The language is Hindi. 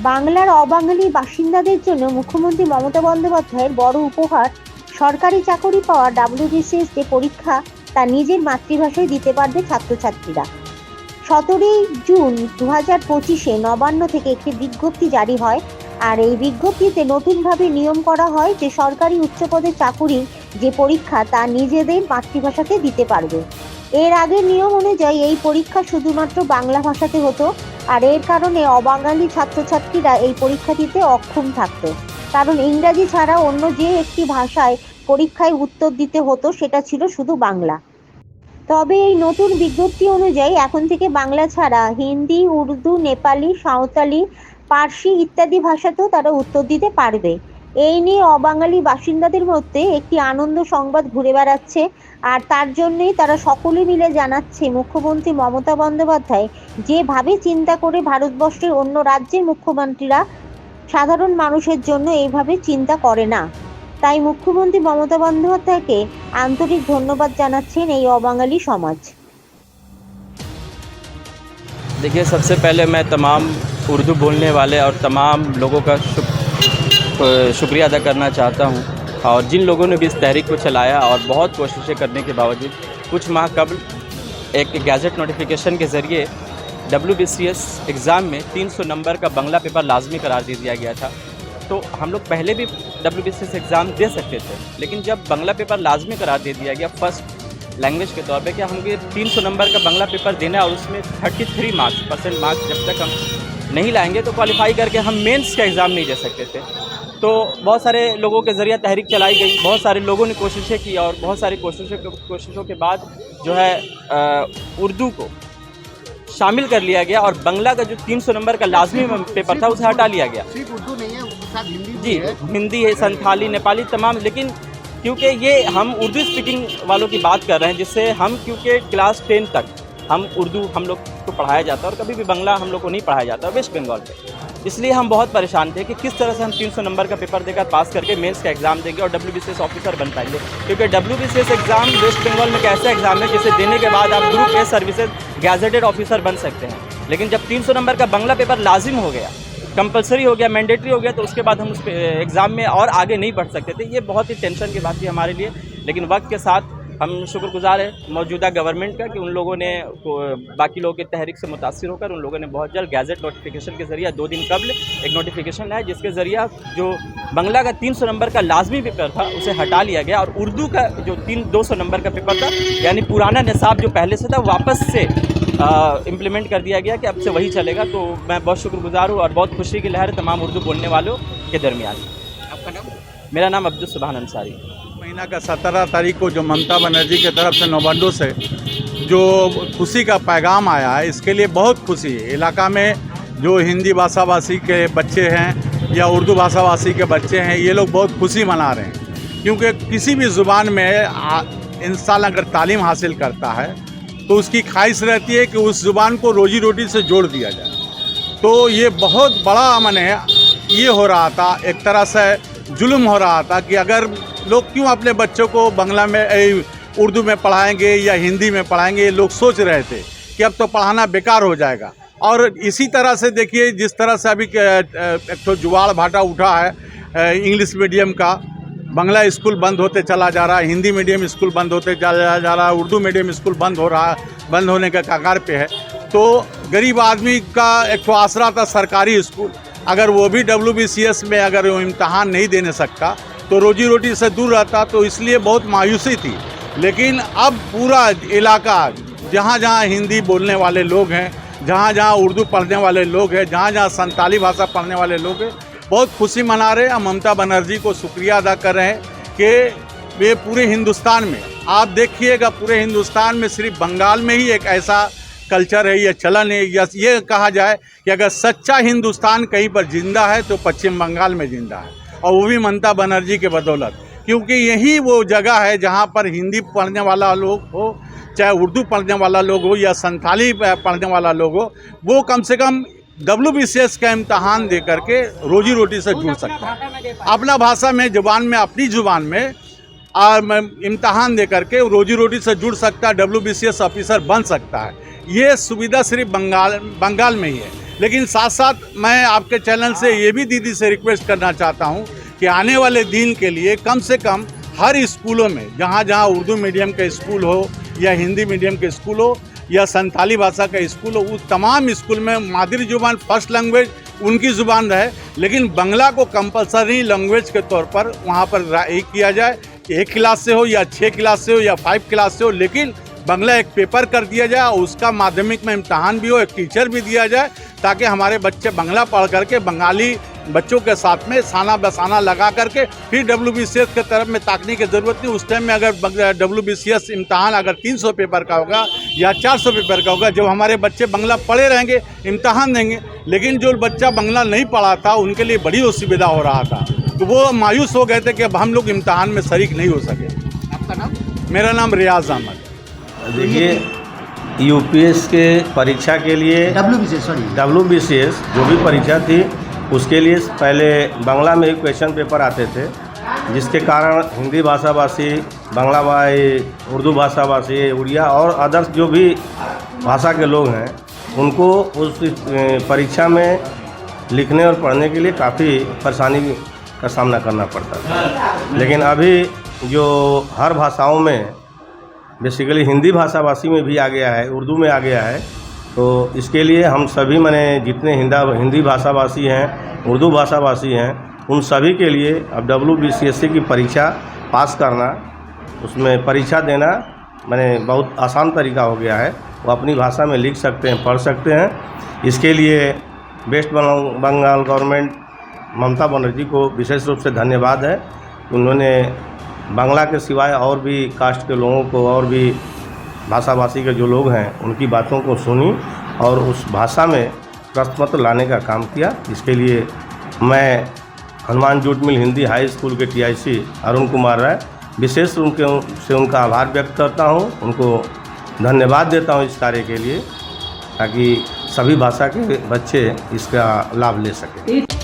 বাংলার অবাঙালি বাসিন্দাদের জন্য মুখ্যমন্ত্রী মমতা বন্দ্যোপাধ্যায়ের বড় উপহার। সরকারি চাকরি পাওয়া ডাব্লিউবিসিএস যে পরীক্ষা তা নিজের মাতৃভাষায় দিতে পারবে ছাত্রছাত্রীরা। 17 জুন 2025-এ নবান্ন থেকে একটি বিজ্ঞপ্তি জারি হয়। আর এই বিজ্ঞপ্তিতে নতুনভাবে নিয়ম করা হয় যে সরকারি উচ্চপদে চাকুরির যে পরীক্ষা তা নিজেদের মাতৃভাষাতে দিতে পারবে। এর আগের নিয়ম অনুযায়ী এই পরীক্ষা শুধুমাত্র বাংলা ভাষাতে হতো, আর এর কারণে অবাঙালি ছাত্রছাত্রীরা এই পরীক্ষা দিতে অক্ষম থাকত, কারণ ইংরাজি ছাড়া অন্য যে একটি ভাষায় পরীক্ষায় উত্তর দিতে হতো সেটা ছিল শুধু বাংলা। তবে এই নতুন বিজ্ঞপ্তি অনুযায়ী এখন থেকে বাংলা ছাড়া হিন্দি, উর্দু, নেপালি, সাঁওতালি, পার্সি ইত্যাদি ভাষাতেও তারা উত্তর দিতে পারবে। এই নিয়ে অবাঙালি বাসিন্দাদের মধ্যে একটি আনন্দ সংবাদ ঘুরে বেড়াচ্ছে, আর তার জন্যই তারা সকলে মিলে জানাচ্ছে মুখ্যমন্ত্রী মমতা বন্দ্যোপাধ্যায় যেভাবে চিন্তা করে ভারতবর্ষের অন্য রাজ্যের মুখ্যমন্ত্রীরা সাধারণ মানুষের জন্য এইভাবে চিন্তা করে না। তাই মুখ্যমন্ত্রী মমতা বন্দ্যোপাধ্যায়কে আন্তরিক ধন্যবাদ জানাচ্ছেন এই অবাঙালি সমাজ। देखिए, सबसे पहले मैं तमाम उर्दू बोलने वाले और तमाम लोगों का शुक्रिया अदा करना चाहता हूं, और जिन लोगों ने भी इस तहरीक को चलाया और बहुत कोशिशें करने के बावजूद कुछ माह कबल एक गैजेट नोटिफिकेशन के ज़रिए WBCS एग्ज़ाम में 300 नंबर का बांग्ला पेपर लाजमी करार दे दिया गया था। तो हम लोग पहले भी WBCS एग्ज़ाम दे सकते थे, लेकिन जब बांग्ला पेपर लाजमी करार दे दिया गया फर्स्ट लैंग्वेज के तौर पे कि हम 300 नंबर का बांग्ला पेपर देना है और उसमें 33 मार्क्स जब तक हम नहीं लाएंगे तो क्वालिफाई करके हम मेंस का एग्ज़ाम नहीं दे सकते थे। तो बहुत सारे लोगों के ज़रिए तहरीक चलाई गई, बहुत सारे लोगों ने कोशिशें की, और बहुत सारी कोशिशों के बाद जो है उर्दू को शामिल कर लिया गया और बांग्ला का जो 300 नंबर का लाजमी पेपर था उसे हटा लिया गया। सिर्फ उर्दू नहीं है, उसके साथ हिंदी जी, हिंदी है, संथाली, नेपाली तमाम। लेकिन क्योंकि ये हम उर्दू स्पीकिंग वालों की बात कर रहे हैं, जिससे हम क्योंकि क्लास 10 तक हम उर्दू हम लोग को पढ़ाया जाता है और कभी भी बांग्ला हम लोग को नहीं पढ़ाया जाता वेस्ट बंगाल में। इसलिए हम बहुत परेशान थे कि किस तरह से हम 300 नंबर का पेपर देकर पास करके मेंस का एग्ज़ाम देंगे और WBCS ऑफिसर बन पाएंगे। क्योंकि WBCS एग्ज़ाम वेस्ट बंगाल में एक ऐसा एग्ज़ाम है जिसे देने के बाद आप group A services gazetted officer बन सकते हैं। लेकिन जब 300 नंबर का बांग्ला पेपर लाजिम हो गया, कंपलसरी हो गया, मैंडेटरी हो गया, तो उसके बाद हम उस एग्ज़ाम में और आगे नहीं बढ़ सकते थे। ये बहुत ही टेंशन की बात थी हमारे लिए। लेकिन वक्त के साथ हम शुक्रगुजार हैं मौजूदा गवर्नमेंट का कि उन लोगों ने बाकी लोगों की तहरीक से मुतासिर होकर उन लोगों ने बहुत जल्द गैजेट नोटिफिकेशन के ज़रिए 2 दिन कबल एक नोटिफिकेशन आया, जिसके ज़रिए जो बांग्ला का 300 नंबर का लाजमी पेपर था उसे हटा लिया गया और उर्दू का जो 200 नंबर का पेपर था, यानी पुराना निसाब जो पहले से था वापस से इम्प्लीमेंट कर दिया गया कि अब से वही चलेगा। तो मैं बहुत शुक्रगुजार हूँ और बहुत खुशी की लहर तमाम उर्दू बोलने वालों के दरमियान। आपका नाम? मेरा नाम अब्दुल सुभान अंसारी। महीना का 17 तारीख को जो ममता बनर्जी की तरफ से नवाडो से जो खुशी का पैगाम आया है, इसके लिए बहुत खुशी है। इलाका में जो हिंदी भाषाभाषी के बच्चे हैं या उर्दू भाषाभाषी के बच्चे हैं, ये लोग बहुत खुशी मना रहे हैं, क्योंकि किसी भी ज़ुबान में इंसान अगर तालीम हासिल करता है तो उसकी ख्वाहिश रहती है कि उस ज़ुबान को रोजी रोटी से जोड़ दिया जाए। तो ये बहुत बड़ा माने ये हो रहा था, एक तरह से जुल्म हो रहा था कि अगर लोग क्यों अपने बच्चों को बांग्ला में उर्दू में पढ़ाएंगे या हिंदी में पढ़ाएंगे। ये लोग सोच रहे थे कि अब तो पढ़ाना बेकार हो जाएगा। और इसी तरह से देखिए, जिस तरह से अभी एक तो जुवाड़ भाटा उठा है इंग्लिश मीडियम का, बांग्ला स्कूल बंद होते चला जा रहा है, हिंदी मीडियम स्कूल बंद होते जा रहा है, उर्दू मीडियम स्कूल बंद होने का कगार पे है। तो गरीब आदमी का एक तो आसरा था सरकारी स्कूल, अगर वो भी WBCS में अगर वो इम्तहान नहीं देने सकता तो रोजी रोटी से दूर रहता, तो इसलिए बहुत मायूसी थी। लेकिन अब पूरा इलाका, जहाँ जहाँ हिंदी बोलने वाले लोग हैं, जहाँ जहाँ उर्दू पढ़ने वाले लोग हैं, जहाँ जहाँ संताली भाषा पढ़ने वाले लोग हैं, बहुत खुशी मना रहे हैं। ममता बनर्जी को शुक्रिया अदा कर रहे हैं कि ये पूरे हिंदुस्तान में, आप देखिएगा पूरे हिंदुस्तान में सिर्फ बंगाल में ही एक ऐसा कल्चर है या चलन है, या ये कहा जाए कि अगर सच्चा हिंदुस्तान कहीं पर जिंदा है तो पश्चिम बंगाल में जिंदा है, और वो भी ममता बनर्जी के बदौलत। क्योंकि यही वो जगह है जहाँ पर हिंदी पढ़ने वाला लोग हो, चाहे उर्दू पढ़ने वाला लोग हो या संथाली पढ़ने वाला लोग हो, वो कम से कम WBCS का इम्तहान दे करके रोजी रोटी से जुड़ सकता है। अपना भाषा में, ज़ुबान में, अपनी ज़ुबान में इम्तहान दे करके रोजी रोटी से जुड़ सकता है, WBCS ऑफिसर बन सकता है। ये सुविधा सिर्फ बंगाल में ही है। लेकिन साथ साथ मैं आपके चैनल से ये भी दीदी से रिक्वेस्ट करना चाहता हूँ कि आने वाले दिन के लिए कम से कम हर स्कूलों में जहाँ जहाँ उर्दू मीडियम का स्कूल हो या हिंदी मीडियम के स्कूल हो या संथाली भाषा का स्कूल हो, उस तमाम स्कूल में मादरी जुबान फर्स्ट लैंग्वेज उनकी ज़ुबान रहे, लेकिन बांग्ला को कंपलसरी लैंग्वेज के तौर पर वहाँ पर किया जाए कि 1 क्लास से हो या 6 क्लास से हो या 5 क्लास से हो, लेकिन बांग्ला एक पेपर कर दिया जाए और उसका माध्यमिक में इम्तहान भी हो, एक टीचर भी दिया जाए, ताकि हमारे बच्चे बांग्ला पढ़ करके बंगाली बच्चों के साथ में साना बसाना लगा करके फिर WBCS के तरफ में ताकने की ज़रूरत नहीं। उस टाइम में अगर WBCS इम्तहान अगर 300 पेपर का होगा या 400 पेपर का होगा, जब हमारे बच्चे बांग्ला पढ़े रहेंगे इम्तहान देंगे, लेकिन जो बच्चा बांग्ला नहीं पढ़ा था उनके लिए बड़ी असुविधा हो रहा था, तो वो मायूस हो गए थे कि अब हम लोग इम्तहान में शरीक नहीं हो सके। आपका नाम? मेरा नाम रियाज अहमद। देखिए, यूपीएस के परीक्षा के लिए WBCS जो भी परीक्षा थी उसके लिए पहले बांग्ला में ही क्वेश्चन पेपर आते थे, जिसके कारण हिंदी भाषा भाषी, बांग्ला भाई, उर्दू भाषा भाषी, उड़िया और अदर्स जो भी भाषा के लोग हैं उनको उस परीक्षा में लिखने और पढ़ने के लिए काफ़ी परेशानी का सामना करना पड़ता था। लेकिन अभी जो हर भाषाओं में बेसिकली हिंदी भाषा भाषी में भी आ गया है, उर्दू में आ गया है, तो इसके लिए हम सभी माने जितने हिंदी भाषा भाषी हैं, उर्दू भाषा भाषी हैं, उन सभी के लिए अब WBCS की परीक्षा पास करना, उसमें परीक्षा देना माने बहुत आसान तरीका हो गया है। वो अपनी भाषा में लिख सकते हैं, पढ़ सकते हैं। इसके लिए वेस्ट बंगाल गवर्नमेंट ममता बनर्जी को विशेष रूप से धन्यवाद है। उन्होंने बांग्ला के सिवाय और भी कास्ट के लोगों को और भी भाषा भाषी के जो लोग हैं उनकी बातों को सुनी और उस भाषा में प्रश्नपत्र लाने का काम किया। इसके लिए मैं Hanuman jute mill Hindi high school के TIC अरुण कुमार राय विशेष रूप से उनका आभार व्यक्त करता हूं, उनको धन्यवाद देता हूं इस कार्य के लिए, ताकि सभी भाषा के बच्चे इसका लाभ ले सकें।